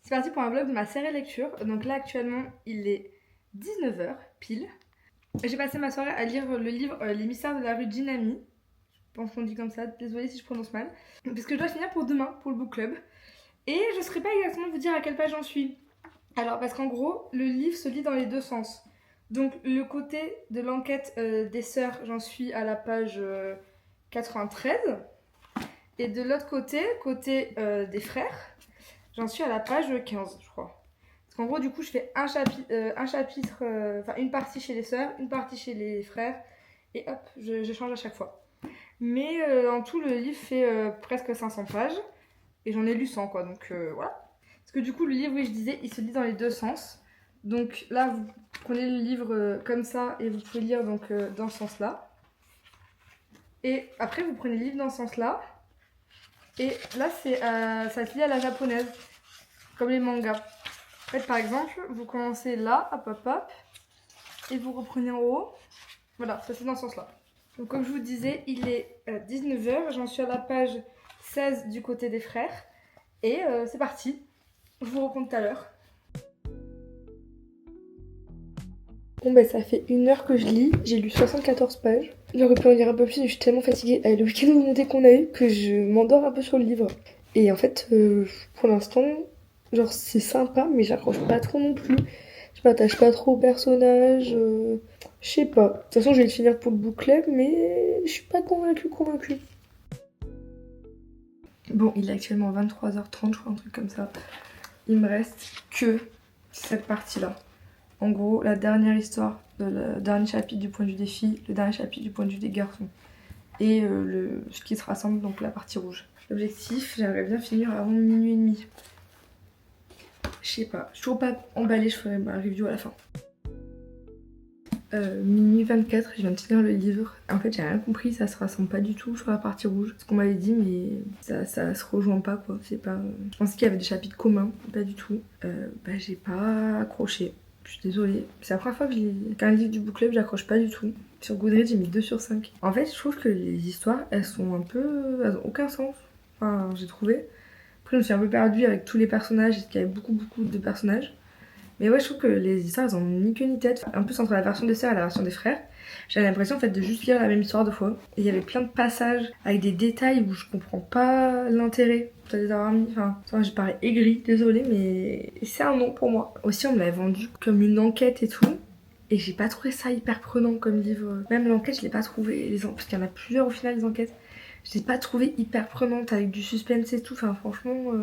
C'est parti pour un vlog de ma série lecture. Donc là actuellement il est 19h pile. J'ai passé ma soirée à lire le livre Les mystères de la rue Ginami. Je pense qu'on dit comme ça, désolée si je prononce mal. Parce que je dois finir pour demain, pour le book club. Et je ne saurais pas exactement vous dire à quelle page j'en suis. Alors parce qu'en gros, le livre se lit dans les deux sens. Donc le côté de l'enquête des sœurs, j'en suis à la page 93. Et de l'autre côté, des frères, j'en suis à la page 15, je crois. Parce qu'en gros, du coup, je fais un chapitre, enfin une partie chez les sœurs, une partie chez les frères, et hop, je change à chaque fois. Mais en tout, le livre fait presque 500 pages, et j'en ai lu 100, quoi, donc voilà. Parce que du coup, le livre, oui, je disais, il se lit dans les deux sens. Donc là, vous prenez le livre comme ça, et vous pouvez lire donc, dans ce sens-là. Et après, vous prenez le livre dans ce sens-là. Et là, ça se lit à la japonaise, comme les mangas. En fait, par exemple, vous commencez là, hop hop hop, et vous reprenez en haut. Voilà, ça c'est dans ce sens-là. Donc comme je vous disais, il est 19h, j'en suis à la page 16 du côté des frères. Et c'est parti, je vous reprends tout à l'heure. Bon bah ça fait 1 heure que je lis, j'ai lu 74 pages. J'aurais pu en lire un peu plus, mais je suis tellement fatiguée avec le week-end remonté qu'on a eu que je m'endors un peu sur le livre. Et en fait, pour l'instant, genre c'est sympa, mais j'accroche pas trop non plus. Je m'attache pas trop au personnage. Je sais pas. De toute façon, je vais le finir pour le book club, mais je suis pas convaincue. Bon, il est actuellement 23h30, je crois, un truc comme ça. Il me reste que cette partie-là. En gros, la dernière histoire, le dernier chapitre du point de vue des filles, le dernier chapitre du point de vue des garçons. Et ce qui se rassemble, donc la partie rouge. L'objectif, j'aimerais bien finir avant minuit et demi. Je sais pas, je suis toujours pas emballée, je ferai ma review à la fin. Minuit 24, je viens de finir le livre. En fait, j'ai rien compris, ça se rassemble pas du tout sur la partie rouge. Ce qu'on m'avait dit, mais ça se rejoint pas quoi. C'est pas. Je pensais qu'il y avait des chapitres communs, pas du tout. J'ai pas accroché. Je suis désolée. C'est la première fois que qu'un livre du book club, j'accroche pas du tout. Sur Goodreads, j'ai mis 2 sur 5. En fait, je trouve que les histoires, elles sont un peu. Elles ont aucun sens. Enfin, j'ai trouvé. Après, je me suis un peu perdue avec tous les personnages, parce qu'il y avait beaucoup de personnages. Mais ouais, je trouve que les histoires, elles ont ni queue ni tête. En plus, entre la version des sœurs et la version des frères, j'avais l'impression en fait de juste lire la même histoire 2 fois. Et il y avait plein de passages avec des détails où je comprends pas l'intérêt de les avoir mis. Enfin, je parais aigrie, désolée, mais c'est un non pour moi. Aussi, on me l'avait vendu comme une enquête et tout. Et j'ai pas trouvé ça hyper prenant comme livre. Même l'enquête, je l'ai pas trouvé. Parce qu'il y en a plusieurs au final, les enquêtes. Je l'ai pas trouvé hyper prenante avec du suspense et tout. Enfin, franchement.